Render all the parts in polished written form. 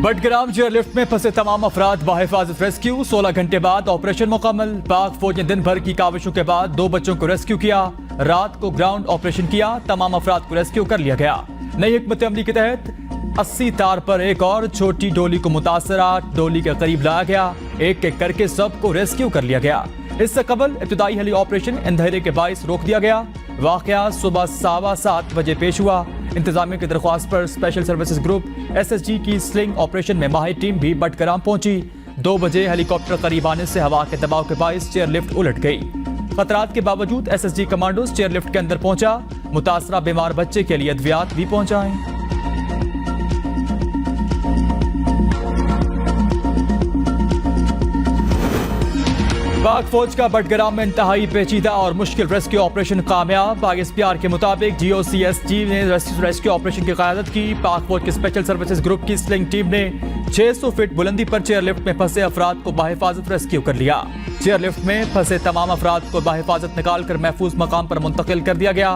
Budgam chairlift में फंसे तमाम अफराद बाहिफाजत रेस्क्यू। 16 घंटे बाद ऑपरेशन मुकम्मल। पाक फौज ने दिन भर की काविशों के बाद 2 बच्चों को रेस्क्यू किया। रात को ग्राउंड ऑपरेशन किया, तमाम अफराद को रेस्क्यू कर लिया गया। नई हिकमत अमली के तहत 80 तार पर एक और छोटी डोली को मुतासरा डोली के करीब लाया गया। एक एक करके सबको रेस्क्यू कर लिया गया। इससे कबल इब्तिदाई हेली ऑपरेशन अंधेरे के बाइस रोक दिया गया। वाकया सुबह 7:15 बजे पेश हुआ। इंतजामिया की दरख्वास्त पर स्पेशल सर्विसेज ग्रुप SSG की स्लिंग ऑपरेशन में माहिर टीम भी बडग्राम पहुंची। 2 बजे हेलीकॉप्टर करीब आने से हवा के दबाव के बाइस चेयरलिफ्ट उलट गई। खतरात के बावजूद SSG कमांडोज चेयरलिफ्ट के अंदर पहुंचा। मुतासरा बीमार बच्चे के लिए अद्वियात भी पहुंचाएं। पाक फौज का बडग्राम में इंतहाई पेचीदा और मुश्किल रेस्क्यू ऑपरेशन कामयाब। ISPR के मुताबिक GOCSG ने रेस्क्यू ऑपरेशन की क़यादत की। पाक फौज के स्पेशल सर्विसेज ग्रुप की स्लिंग टीम ने 600 फीट बुलंदी पर चेयरलिफ्ट में फंसे अफराद को बाहिफाजत रेस्क्यू कर लिया। चेयरलिफ्ट में फंसे तमाम अफराद को बाहिफाजत निकाल कर महफूज मकाम पर मुंतकिल कर दिया गया।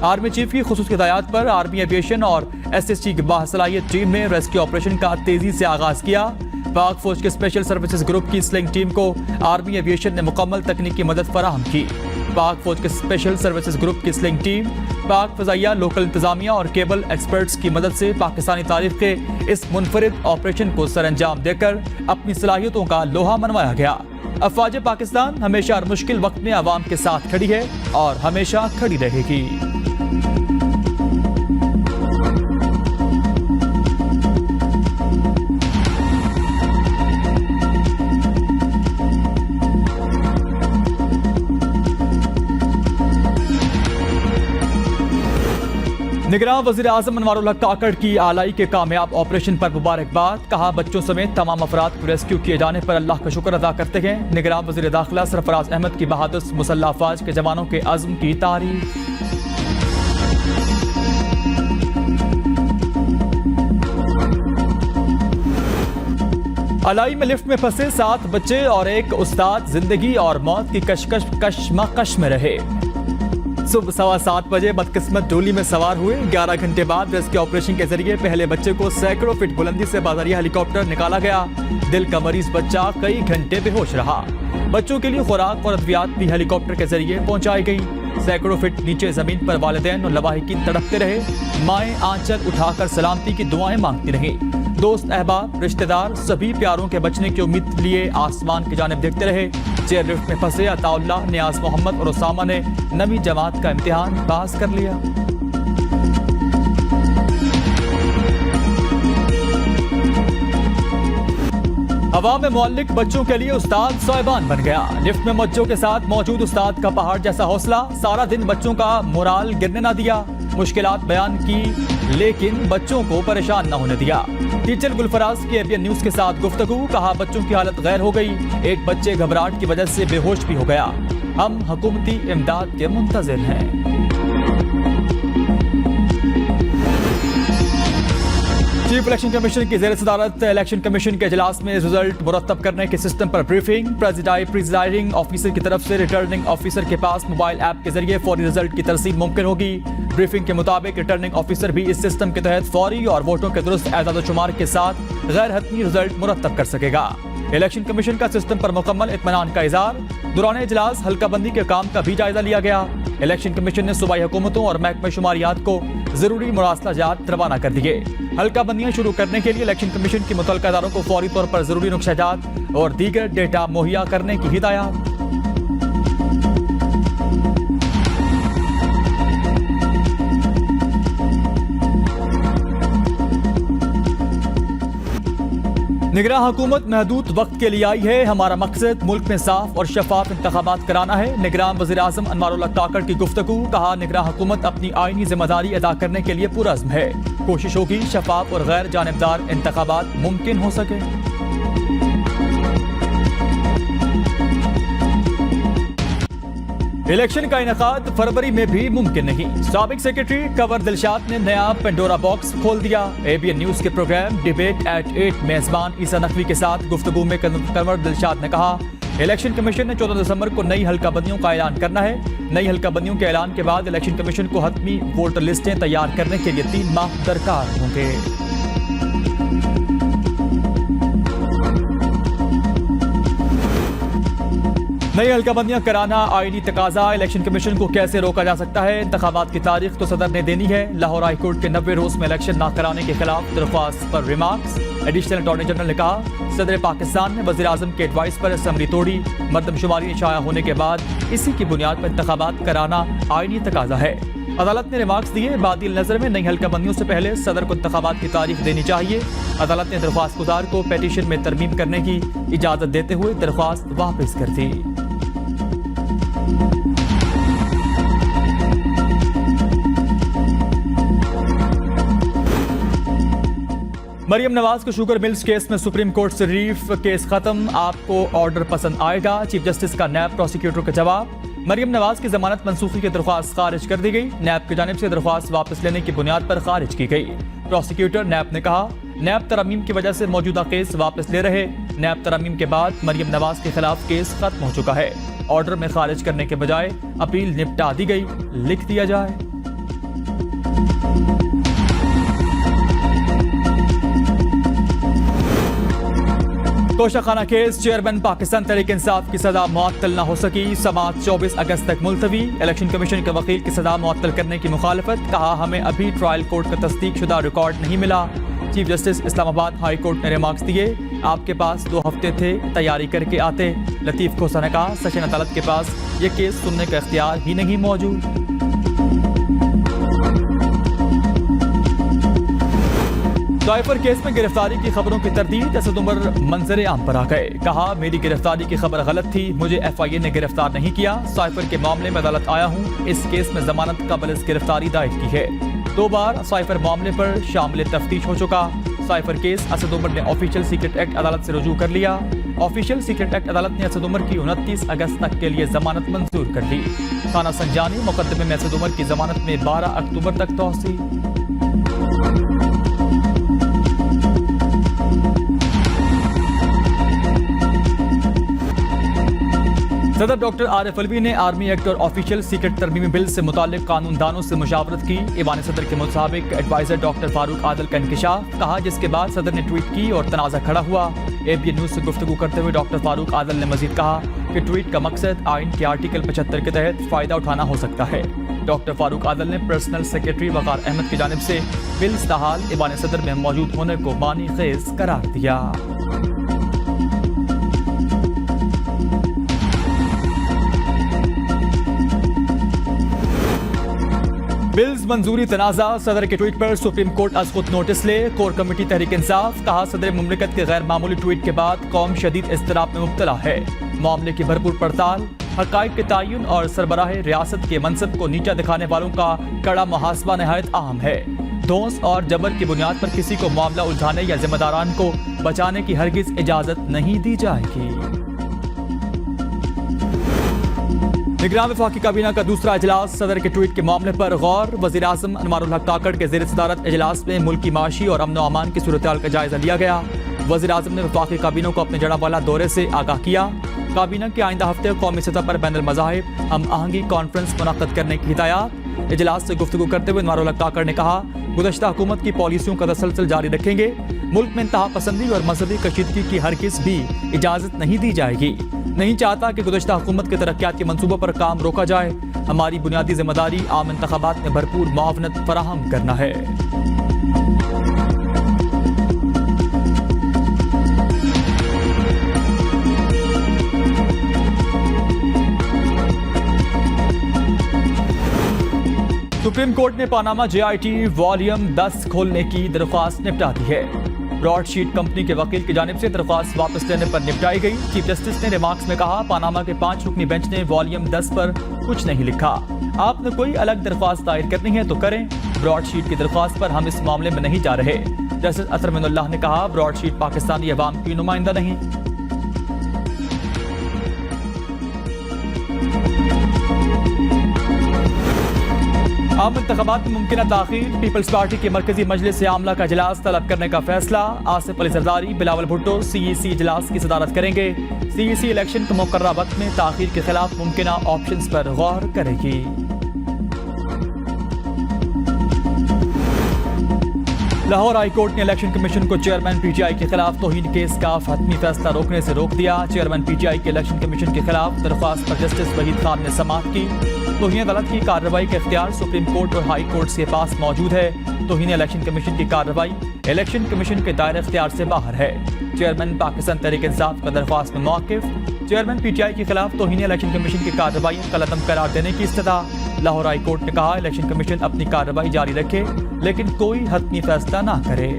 आर्मी चीफ की खुसूसी हिदायत पर आर्मी एविएशन और SSG की बासलाहियत टीम ने रेस्क्यू ऑपरेशन का तेजी से आगाज किया। पाक फौज के स्पेशल सर्विसेज ग्रुप की स्लिंग टीम को आर्मी एविएशन ने मुकम्मल तकनीकी मदद फराहम की। पाक फौज के स्पेशल सर्विसेज ग्रुप की स्लिंग टीम पाक फजाइया, लोकल इंतजामिया और केबल एक्सपर्ट्स की मदद से पाकिस्तानी तारीख के इस मुनफरिद ऑपरेशन को सर अंजाम देकर अपनी सलाहियतों का लोहा मनवाया गया। अफवाज पाकिस्तान हमेशा हर मुश्किल वक्त में आवाम के साथ खड़ी है और हमेशा खड़ी रहेगी। निगरान वज़ीर आज़म अनवारुल हक काकड़ की आलाई के कामयाब ऑपरेशन पर मुबारकबाद। कहा, बच्चों समेत तमाम अफराद को रेस्क्यू किए जाने पर अल्लाह का शुक्र अदा करते हैं। निगरान वज़ीर दाखिला सरफराज अहमद की बहादुर मुसल्लह अफवाज के जवानों के अज़्म की तारीफ। अलाई में लिफ्ट में फंसे 7 बच्चे और एक उस्ताद जिंदगी और मौत की कशमकश में रहे। सुबह 7:15 बजे बदकिस्मत डोली में सवार हुए। 11 घंटे बाद रेस्क्यू ऑपरेशन के जरिए पहले बच्चे को सैकड़ों फीट बुलंदी से बाजारिया हेलीकॉप्टर निकाला गया। दिल का मरीज बच्चा कई घंटे बेहोश रहा। बच्चों के लिए खुराक और अद्वियात भी हेलीकॉप्टर के जरिए पहुंचाई गई। सैकड़ों फीट नीचे जमीन पर वालिदैन और लवाहिकीन तड़पते रहे। माएँ आंचल उठाकर सलामती की दुआएं मांगती रहीं। दोस्त, अहबाब, रिश्तेदार सभी प्यारों के बचने की उम्मीद लिए आसमान की जानिब देखते रहे। चेयरलिफ्ट में फंसे अताउल्लाह, नियाज मोहम्मद और उसामा ने 9वीं जमात का इम्तिहान पास कर लिया। हवा में मुअल्लिक बच्चों के लिए उस्ताद साहिबान बन गया। लिफ्ट में बच्चों के साथ मौजूद उस्ताद का पहाड़ जैसा हौसला सारा दिन बच्चों का मोराल गिरने ना दिया। मुश्किलात बयान की लेकिन बच्चों को परेशान न होने दिया। टीचर गुलफराज की ABN न्यूज के साथ गुफ्तगू। कहा, बच्चों की हालत गैर हो गई। एक बच्चे घबराहट की वजह से बेहोश भी हो गया। हम हुकूमती इमदाद के मुंतजिर हैं। चीफ इलेक्शन कमीशन की ज़ेर सदारत इलेक्शन कमीशन के इजलास में रिजल्ट मुरतब करने के सिस्टम पर ब्रीफिंग। प्रेसिडाइंग ऑफिसर की तरफ से रिटर्निंग ऑफिसर के पास मोबाइल ऐप के जरिए फौरी रिजल्ट की तरसील मुमकिन होगी। ब्रीफिंग के मुताबिक रिटर्निंग ऑफिसर भी इस सिस्टम के तहत फौरी और वोटों के दुरुस्त एजाद शुमार के साथ गैर हतमी रिजल्ट मुरतब कर सकेगा। इलेक्शन कमीशन का सिस्टम पर मुकम्मल इत्मीनान का इज़हार। दौरान इजलास हल्का बंदी के काम का भी जायजा लिया गया। इलेक्शन कमीशन ने सूबाई हुकूमतों और महकमा शुमारियात को जरूरी मुरासलाजात रवाना कर दिए। हल्का बंदियां शुरू करने के लिए इलेक्शन कमीशन की मुतल्लिका इदारों को फौरी तौर पर जरूरी नुक्शाजात और दीगर डेटा मुहैया करने की हिदायत। निगरान हुकूमत महदूद वक्त के लिए आई है। हमारा मकसद मुल्क में साफ और शफाफ इंतखाबात कराना है। निगरान वज़ीर आज़म अनवारुल हक काकड़ की गुफ्तगू। कहा, निगरान हुकूमत अपनी आईनी जिम्मेदारी अदा करने के लिए पुरअज़्म है। कोशिश होगी शफाफ और गैर जानिबदार इंतखाबात मुमकिन हो सके। इलेक्शन का इनेकाद फरवरी में भी मुमकिन नहीं। साबिक सेक्रेटरी कंवर दिलशाद ने नया पेंडोरा बॉक्स खोल दिया। ABN न्यूज के प्रोग्राम डिबेट एट 8 मेजबान ईसा नकवी के साथ गुफ्तगू में कंवर दिलशाद ने कहा, इलेक्शन कमीशन ने 14 दिसंबर को नई हल्का बंदियों का ऐलान करना है। नई हल्का बंदियों के ऐलान के बाद इलेक्शन कमीशन को हतमी वोटर लिस्टें तैयार करने के लिए 3 माह दरकार होंगे। नई हल्काबंदियां कराना आईनी तकाजा, इलेक्शन कमीशन को कैसे रोका जा सकता है। इंतखाबात की तारीख तो सदर ने देनी है। लाहौर हाई कोर्ट के 90 रोज में इलेक्शन न कराने के खिलाफ दरख्वास्त पर रिमार्क्स। एडिशनल अटॉर्नी जनरल ने कहा, सदर पाकिस्तान ने वजीर आजम के एडवाइस पर असम्बली तोड़ी। मरदमशुमारी शाया होने के बाद इसी की बुनियाद पर इंतखाबात कराना आईनी तकाजा है। अदालत ने रिमार्क्स दिए। बादिल नजर में नई हल्काबंदियों से पहले सदर को इंतखाबात की तारीख देनी चाहिए। अदालत ने दरख्वास्त गुजार को पेटिशन में तरमीम करने की इजाजत देते हुए दरख्वास्त वापस कर दी। मरियम नवाज को शुगर मिल्स केस में सुप्रीम कोर्ट से रिलीफ, केस खत्म, आपको ऑर्डर पसंद आएगा। चीफ जस्टिस का नैब प्रोसिक्यूटर का जवाब। मरियम नवाज की जमानत मंसूखी की दरख्वास्त खारिज कर दी गई। नैब की जानिब से दरख्वास्त वापस लेने की बुनियाद पर खारिज की गई। प्रोसिक्यूटर नैब ने कहा, नैब तरमीम की वजह से मौजूदा केस वापस ले रहे। नैब तरमीम के बाद मरियम नवाज के खिलाफ केस खत्म हो चुका है। ऑर्डर में खारिज करने के बजाय अपील निपटा दी गई, लिख दिया जाए। तोशाखाना केस, चेयरमैन पाकिस्तान तहरीक इंसाफ की सजा मुअत्तल न हो सकी। समाअत 24 अगस्त तक मुलतवी। इलेक्शन कमीशन के वकील की सजा मुअत्तल करने की मुखालफत। कहा, हमें अभी ट्रायल कोर्ट का तस्दीक शुदा रिकॉर्ड नहीं मिला। Chief justice Islamabad high court ने रिमार्क्स दिए। आपके पास 2 हफ्ते थे, तैयारी करके आते। लतीफ खोसा ने कहा, सेशन अदालत के पास ये केस सुनने का इख्तियार ही नहीं मौजूद। साइफर केस में गिरफ्तारी की खबरों की तरदीद, असद उमर मंजर आम पर आ गए। कहा, मेरी गिरफ्तारी की खबर गलत थी, मुझे FIA ने गिरफ्तार नहीं किया। साइफर के मामले में अदालत आया हूँ। इस केस में जमानत कबल इस गिरफ्तारी दायर की है। 2 बार साइफर मामले पर शामिल तफ्तीश हो चुका। साइफर केस असद उमर ने ऑफिशियल सीक्रेट एक्ट अदालत से रुजू कर लिया। ऑफिशियल सीक्रेट एक्ट अदालत ने असद उमर की 29 अगस्त तक के लिए जमानत मंजूर कर ली। थाना संजानी मुकदमे में असद उमर की जमानत में 12 अक्टूबर तक तौसी। सदर डॉक्टर आरिफ अलवी ने आर्मी एक्ट और ऑफिशियल सीक्रेट तरमीमी बिल से मुताल्लिक कानूनदानों से मुशावरत की। ईवान सदर के मुताबिक एडवाइजर डॉक्टर फारूक आदल का इंकशाफ। कहा, जिसके बाद सदर ने ट्वीट की और तनाज़ा खड़ा हुआ। ABN न्यूज से गुफ्तगू करते हुए डॉक्टर फारूक आदल ने मजीद कहा कि ट्वीट का मकसद आइन के आर्टिकल 75 के तहत फायदा उठाना हो सकता है। डॉक्टर फारूक आदल ने पर्सनल सेक्रेटरी वकार अहमद की जानिब से बिल इस्तेहाल ईवान सदर में मौजूद होने को मानी खेज करार दिया। बिल्स मंजूरी तनाज़ा, सदर के ट्वीट पर सुप्रीम कोर्ट आज खुद नोटिस ले। Core committee Tehreek Insaf. कहा, सदर मुमलिकत के गैर मामूली ट्वीट के बाद कौम शदीद इज़्तिराब में मुब्तला है। मामले की भरपूर पड़ताल, हक़ाइक़ के तयन और सरबराह रियासत के मनसब को नीचा दिखाने वालों का कड़ा मुहासबा नहायत अहम है। धौंस और जबर की बुनियाद पर किसी को मामला उलझाने या जिम्मेदारान को बचाने की हरगिज इजाजत नहीं दी जाएगी। निगरान वफाकी काबीना का दूसरा इजलास, सदर के ट्वीट के मामले पर गौर। वज़ीर आज़म अनवारुल हक काकड़ के ज़ेर सदारत इजलास में मुल्की माशी और अमन अमान की सूरत-ए-हाल का जायजा लिया गया। वज़ीर आज़म ने वफाकी काबीना को अपने जड़ावाला दौरे से आगाह किया। काबीना के आइंदा हफ्ते कौमी सतह पर बैनुल मज़ाहिब हम आहंगी कॉन्फ्रेंस मुनक़्क़द करने की हिदायत। इजलास से गुफ्तगू करते हुए अनवारुल हक काकड़ ने कहा, गुज़श्ता हुकूमत की पॉलिसियों का तसलसल जारी रखेंगे। मुल्क में इंतहा पसंदी और मजहबी कशीदगी की हरगिज़ भी इजाज़त नहीं दी जाएगी। नहीं चाहता कि गुज़श्ता हुकूमत के तरक्याती मंसूबों पर काम रोका जाए। हमारी बुनियादी जिम्मेदारी आम इंतखाबात में भरपूर मुआवनत फराहम करना है। सुप्रीम कोर्ट ने पानामा JIT वॉल्यूम 10 खोलने की दरख्वास्त निपटा दी है। ब्रॉडशीट कंपनी के वकील की जानिब से दरख्वास्त वापस लेने पर निपटाई गई। चीफ जस्टिस ने रिमार्क्स में कहा, पानामा के 5 रुकनी बेंच ने वॉल्यूम 10 पर कुछ नहीं लिखा। आपने कोई अलग दरख्वास्त दायर करनी है तो करें। ब्रॉडशीट की दरख्वास्त पर हम इस मामले में नहीं जा रहे। जस्टिस अतर मिनुल्लाह ने कहा, ब्रॉडशीट पाकिस्तानी अवाम की नुमाइंदा नहीं। आम इंतखाबात में मुमकिन ताख़ीर, पीपल्स पार्टी की मरकजी मजलिस आमला का इजलास तलब करने का फैसला। आसिफ अली जरदारी, बिलावल भुट्टो CEC इजलास की सदारत करेंगे। CEC इलेक्शन के मुकर्रर वक्त में ताख़ीर के खिलाफ मुमकिन ऑप्शंस पर गौर करेगी। लाहौर हाई कोर्ट ने इलेक्शन कमीशन को चेयरमैन पीटीआई के खिलाफ तौहीन केस का हतमी फैसला रोकने से रोक दिया। चेयरमैन पीटीआई के इलेक्शन कमीशन के खिलाफ दरख्वास्त पर जस्टिस वहीद खान ने समाअत की। तौहीन अदालत की कार्रवाई का इख्तियार सुप्रीम कोर्ट और हाई कोर्ट के पास मौजूद है। तौहीन इलेक्शन कमीशन की कार्रवाई इलेक्शन कमीशन के दायरे इख्तियार से बाहर है। चेयरमैन पाकिस्तान तहरीक इंसाफ का दरख्वास्त में मौक़िफ़। चेयरमैन पीटीआई के खिलाफ तौहीन इलेक्शन कमीशन की कार्रवाई कलअदम करार देने की इस्तदा। लाहौर हाई कोर्ट ने कहा इलेक्शन कमीशन अपनी कार्रवाई जारी रखे लेकिन कोई हतमी फैसला ना करे।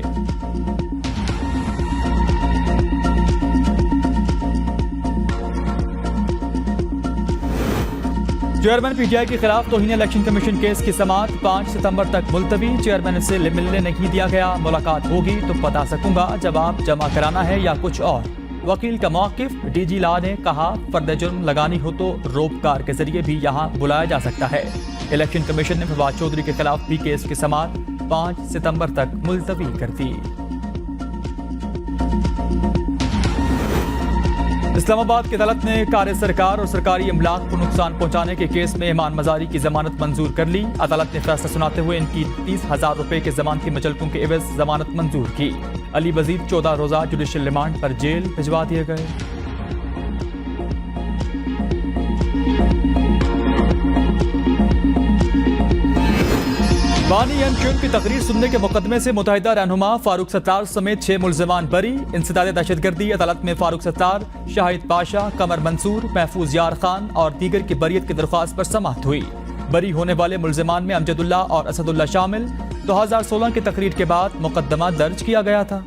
चेयरमैन पीटीआई के खिलाफ तौहीन इलेक्शन कमीशन केस की समाअत 5 सितंबर तक मुलतवी। चेयरमैन से मिलने नहीं दिया गया। मुलाकात होगी तो बता सकूंगा जवाब जमा कराना है या कुछ और। वकील का मौक़िफ़। डीजी ला ने कहा फर्द जुर्म लगानी हो तो रोपकार के जरिए भी यहाँ बुलाया जा सकता है। इलेक्शन कमीशन ने फवाद चौधरी के खिलाफ भी केस की समाअत 5 सितंबर तक मुलतवी कर दी। इस्लामाबाद की अदालत ने कार सरकार और सरकारी अमलाक को नुकसान पहुंचाने के केस में ईमान मजारी की जमानत मंजूर कर ली। अदालत ने फैसला सुनाते हुए इनकी 30,000 रुपए के जमानती मुचलकों के एवज जमानत मंजूर की। अली वजीर 14 रोजा जुडिशल रिमांड पर जेल भिजवा दिए गए। बानी एमक्यूएम की तकरीर सुनने के मुकदमे से मुतहिदा रहनुमा फारूक सत्तार समेत 6 मुल्जिमान बरी। इंसदाद दहशतगर्दी अदालत में फारूक सत्तार, शाहिद पाशा, कमर मंसूर, महफूज यार खान और दीगर की बरियत की दरख्वास्त पर समाअत हुई। बरी होने वाले मुल्जिमान में अमजदुल्ला और असदुल्ला शामिल। 2016 की तकरीर के बाद मुकदमा दर्ज किया गया था।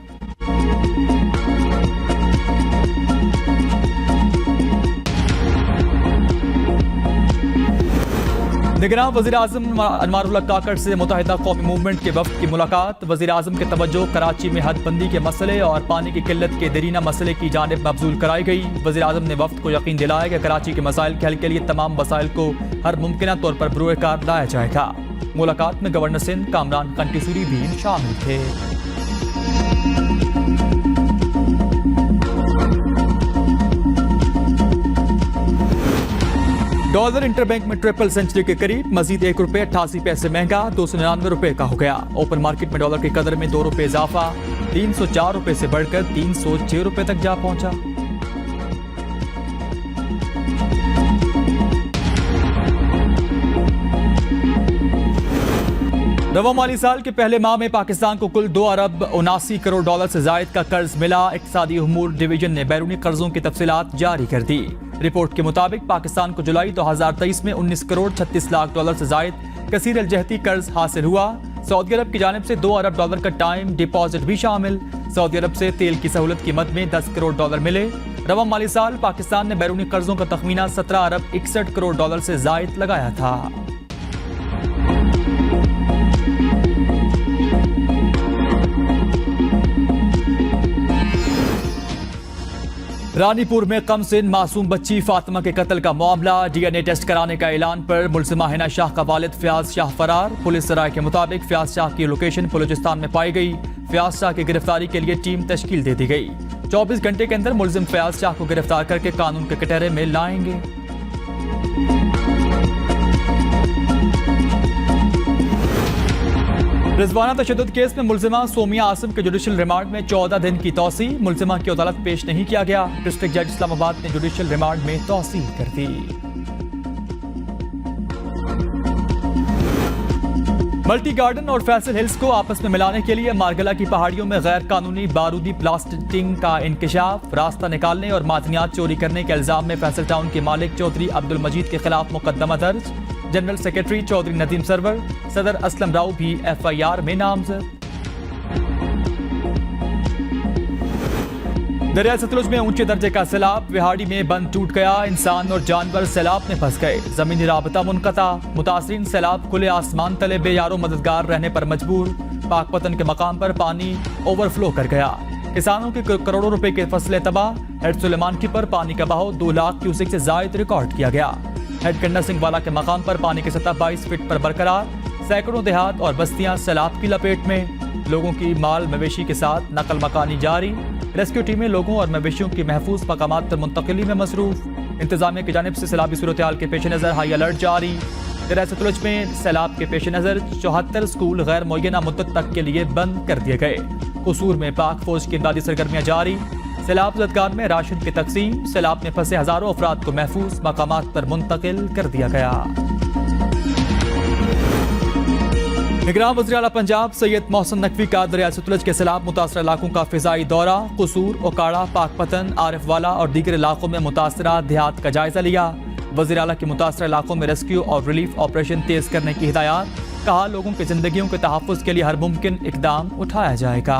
निगरान वज़ीर आज़म अनवारुल्लाह काकड़ से मुत्तहिदा कौमी मूवमेंट के वफ्द की मुलाकात। वज़ीर आज़म के तवज्जो कराची में हदबंदी के मसले और पानी की किल्लत के देरीना मसले की जानिब मबजूल कराई गई। वज़ीर आज़म ने वफ्द को यकीन दिलाया कि कराची के मसाइल के हल के लिए तमाम वसाइल को हर मुमकिन तौर पर बरूए कार लाया जाएगा। मुलाकात में गवर्नर सिंध कामरान कंटीसूरी भी शामिल थे। डॉलर इंटरबैंक में ट्रिपल सेंचुरी के करीब, मजीद ₹1.88 महंगा 299 रुपए का हो गया। ओपन मार्केट में डॉलर की कदर में ₹2 इजाफा 304 रुपए से बढ़कर 306 रुपए तक जा पहुंचा। रवा माली साल के पहले माह में पाकिस्तान को कुल $2.79 करोड़ से जायद का कर्ज मिला। इक़्तिसादी उमूर डिवीजन ने बैरूनी कर्जों की तफसीलात जारी कर दी। रिपोर्ट के मुताबिक पाकिस्तान को जुलाई 2023 में $19.36 से जायद कसीर अलजहती कर्ज हासिल हुआ। सऊदी अरब की जानिब से $2 का टाइम डिपॉजिट भी शामिल। सऊदी अरब से तेल की सहूलत की मद में $10 करोड़ मिले। रवा माली साल पाकिस्तान ने बैरूनी कर्जों का तखमीना $17.61 करोड़ से जायद लगाया था। रानीपुर में कमसिन मासूम बच्ची फातिमा के कत्ल का मामला। डीएनए टेस्ट कराने का ऐलान पर मुल्जिमा हिना शाह का वालिद फयाज शाह फरार। पुलिस राय के मुताबिक फयाज शाह की लोकेशन बलूचिस्तान में पाई गई। फयाज शाह की गिरफ्तारी के लिए टीम तश्कील दे दी गई। 24 घंटे के अंदर मुल्जिम फयाज शाह को गिरफ्तार करके कानून के कटहरे में लाएंगे। रिजवाना तशद्दुद केस में मुल्जिमा सोमिया आसिम के जुडिशल रिमांड में 14 दिन की तौसी। मुल्जिमा की अदालत पेश नहीं किया गया। डिस्ट्रिक्ट जज इस्लामाबाद ने जुडिशल रिमांड में तौसी कर दी। मल्टी गार्डन और फैसल हिल्स को आपस में मिलाने के लिए मारगला की पहाड़ियों में गैर कानूनी बारूदी प्लास्टिंग का इंकशाफ। रास्ता निकालने और मादनियात चोरी करने के इल्जाम में फैसल टाउन के मालिक चौधरी अब्दुल मजीद के खिलाफ मुकदमा दर्ज। जनरल सेक्रेटरी चौधरी नदीम सरवर, सदर असलम राव भी FIR में नामजद। दरिया सतलुज में ऊंचे दर्जे का सैलाब। विहाड़ी में बंद टूट गया। इंसान और जानवर सैलाब में फंस गए। जमीनी राबता मुनक़ता। मुतासरीन सैलाब खुले आसमान तले बेयारो मददगार रहने पर मजबूर। पाकपतन के मकाम पर पानी ओवरफ्लो कर गया। किसानों के करोड़ों रुपए के फसलें तबाह। हेड सुलेमान की पर पानी का बहाव 2 लाख क्यूसेक से जायद रिकॉर्ड किया गया। हेड कंडा सिंह वाला के मकाम पर पानी की सतह 22 फीट पर बरकरार। सैकड़ों देहात और बस्तियां सैलाब की लपेट में। लोगों की माल मवेशी के साथ नकल मकानी जारी। रेस्क्यू टीमें लोगों और मवेशियों की महफूज मकामात पर मुंतकिली में मसरूफ। इंतजामिया की जानिब से सैलाबी सूरत हाल के पेश नज़र हाई अलर्ट जारी। दरिया में सैलाब के पेश नज़र 74 स्कूल गैर मुअय्यना मुद्दत तक के लिए बंद कर दिए गए। कसूर में पाक फौज की इमदादी सरगर्मियां जारी। सैलाब ज़दगार में राशन की तकसीम। सैलाब में फंसे हजारों अफराद को महफूज मकामात पर मुंतकिल कर दिया गया। निगरान वज़ीर आला पंजाब सैयद मोहसिन नकवी का दरिया सतलुज के सैलाब मुतासर इलाकों का फिजाई दौरा। कसूर, ओकाड़ा, पाकपतन, आरिफ वाला और दीगर इलाकों में मुतासरा देहात का जायजा लिया। वज़ीर आला के मुतासर इलाकों में रेस्क्यू और रिलीफ ऑपरेशन तेज करने की हिदायत। कहा, लोगों की जिंदगियों के तहफ़्फ़ुज़ के लिए हर मुमकिन इक़दाम उठाया जाएगा।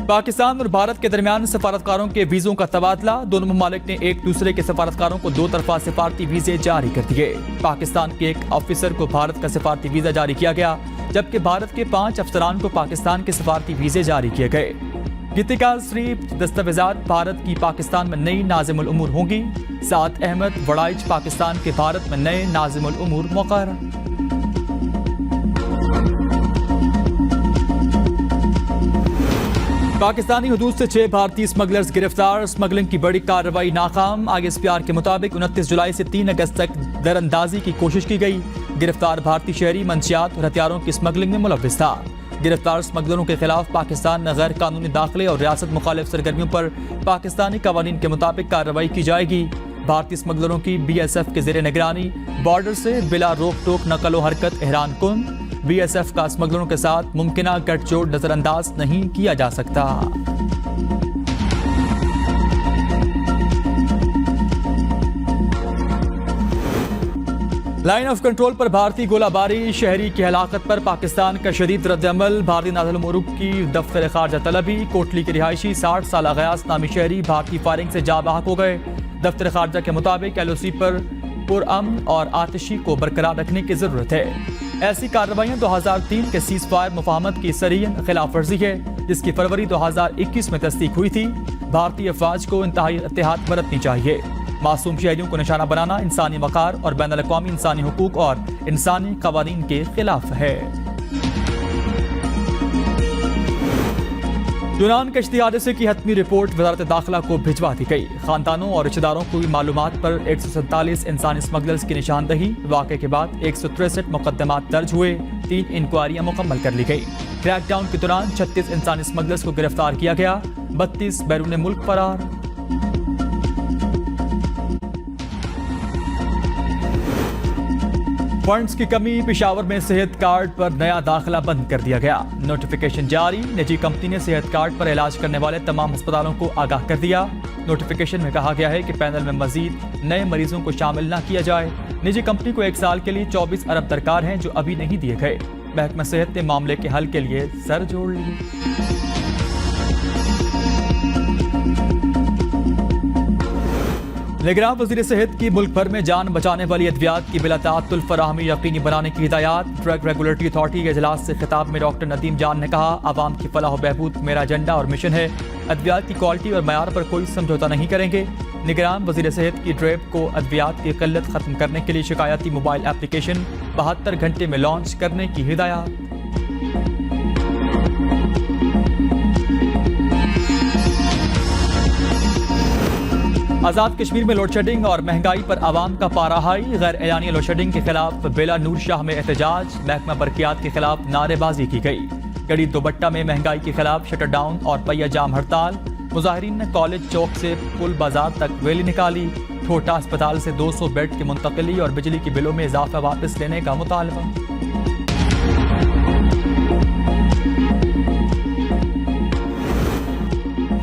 पाकिस्तान और भारत के दरमियान सफारतकारों के वीज़ों का तबादला। दोनों ममालिक ने एक दूसरे के सफारतकारों को 2 तरफा सफारती वीज़े जारी कर दिए। पाकिस्तान के एक ऑफिसर को भारत का सफारती वीज़ा जारी किया गया, जबकि भारत के 5 अफसरान को पाकिस्तान के सफारती वीज़े जारी किए गए। गीतिका शरीफ दस्तावेजात भारत की पाकिस्तान में नई नाज़िमुल उमूर होंगी। साद अहमद वड़ाइच पाकिस्तान के भारत में नए नाज़िमुल उमूर मुक़र्रर। पाकिस्तानी हुदूद से 6 भारतीय स्मगलर्स गिरफ्तार। स्मगलिंग की बड़ी कार्रवाई नाकाम। ISPR के मुताबिक 29 जुलाई से 3 अगस्त तक दरअंदाजी की कोशिश की गई। गिरफ्तार भारतीय शहरी मंशियात और हथियारों की स्मगलिंग में मुलव्विस था। गिरफ्तार स्मगलरों के खिलाफ पाकिस्तान में गैर कानूनी दाखिले और रियासत मुखालिफ सरगर्मियों पर पाकिस्तानी कवानीन के मुताबिक कार्रवाई की जाएगी। भारतीय स्मगलरों की BSF के ज़ेरे निगरानी बॉर्डर से बिला रोक टोक नकलो हरकत हैरान कुन। BSF का स्मगलरों के साथ मुमकिना गठजोड़ नजरअंदाज नहीं किया जा सकता। लाइन ऑफ कंट्रोल पर भारतीय गोलाबारी। शहरी की हलाकत पर पाकिस्तान का शदीद रद्दअमल। भारतीय नाज़िल मुल्क की दफ्तर खारजा तलबी। कोटली के रिहायशी 60 साल गयास नामी शहरी भारतीय फायरिंग से जा बहक हो गए। दफ्तर खारजा के मुताबिक LOC पर पुरअमन और आतिशी को बरकरार रखने की जरूरत है। ऐसी कार्रवाइयाँ 2003 के सीज फायर मुफाहमत की सरीहन खिलाफ वर्जी है, जिसकी फरवरी 2021 में तस्दीक हुई थी। भारतीय अफवाज को इंतहाई एहतियात बरतनी चाहिए। मासूम शहरियों को निशाना बनाना इंसानी वक़ार और बैनुल अक़वामी इंसानी हुकूक और इंसानी क़वानीन के खिलाफ है। यूनान कश्ती हादसे की हतमी रिपोर्ट वज़ारत दाखिला को भिजवा दी गई। खानदानों और रिश्तेदारों को मालूमात पर 147 इंसानी स्मगलर्स की निशानदही। वाक़े के बाद 163 मुकदमात दर्ज हुए। 3 इंक्वायरियां मुकम्मल कर ली गई। क्रैकडाउन के दौरान 36 इंसानी स्मगलर्स को गिरफ्तार किया गया। 32 बैरून मुल्क फरार। फंड्स की कमी। पेशावर में सेहत कार्ड पर नया दाखिला बंद कर दिया गया। नोटिफिकेशन जारी। निजी कंपनी ने सेहत कार्ड पर इलाज करने वाले तमाम अस्पतालों को आगाह कर दिया। नोटिफिकेशन में कहा गया है कि पैनल में मजीद नए मरीजों को शामिल न किया जाए। निजी कंपनी को 1 साल के लिए 24 अरब दरकार हैं, जो अभी नहीं दिए गए। महकमा सेहत ने मामले के हल के लिए सर जोड़ लिए। निगरान वज़ीर सेहत की मुल्क भर में जान बचाने वाली अद्वियात की बिलाताअत्तुल फराहमी यकीनी बनाने की हिदायत। ड्रग रेगुलेटरी अथॉरिटी के इजलास से खिताब में डॉक्टर नदीम जान ने कहा, आवाम की फलाह बहबूद मेरा एजेंडा और मिशन है। अद्वियात की क्वालिटी और मयार पर कोई समझौता नहीं करेंगे। निगरान वज़ीर सेहत की ड्रेप को अद्वियात की किल्लत खत्म करने के लिए शिकायती मोबाइल एप्लीकेशन 72 घंटे में लॉन्च करने की हिदायत। आज़ाद कश्मीर में लोड शेडिंग और महंगाई पर आवाम का पारा हाई। गैर एलानी लोड शेडिंग के खिलाफ बेला नूर शाह में एहतजाज। महकमा बरकियात के खिलाफ नारेबाजी की गई। गड़ी दोबट्टा में महंगाई के खिलाफ शटर डाउन और पहिया जाम हड़ताल। मुजाहिरीन ने कॉलेज चौक से पुल बाजार तक रैली निकाली। ठोटा अस्पताल से 200 बेड की मुंतकिली और बिजली के बिलों में इजाफा वापस लेने का मुतालबा।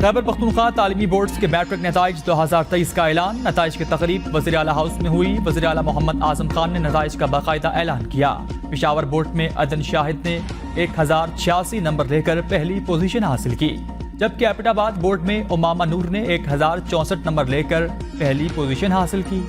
खैबर पख्तूनख्वा तालीमी बोर्ड्स के मैट्रिक नताइज 2023 का ऐलान। नताइज की तकरीब वज़ीर आला हाउस में हुई। वज़ीर आला मोहम्मद आज़म खान ने नताइज का बाकायदा ऐलान किया। पेशावर बोर्ड में अदन शाहिद ने 1086 नंबर लेकर पहली पोजीशन हासिल की, जबकि एबटाबाद बोर्ड में उमामा नूर ने 1064 नंबर लेकर पहली पोजीशन हासिल की।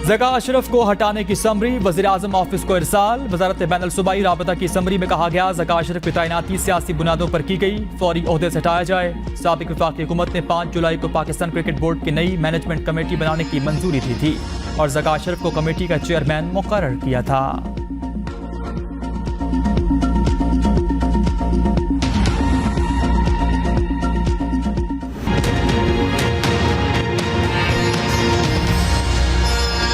ज़का अशरफ को हटाने की समरी वज़ीर आज़म ऑफिस को इरसाल। वज़ारत बैनुल सूबाई राबता की समरी में कहा गया, ज़का अशरफ की तैनाती सियासी बुनियादों पर की गई, फौरी ओहदे से हटाया जाए। साबिक वफाकी हुकूमत ने 5 जुलाई को पाकिस्तान क्रिकेट बोर्ड की नई मैनेजमेंट कमेटी बनाने की मंजूरी दी थी और ज़का अशरफ को कमेटी का चेयरमैन मुकर्रर किया था।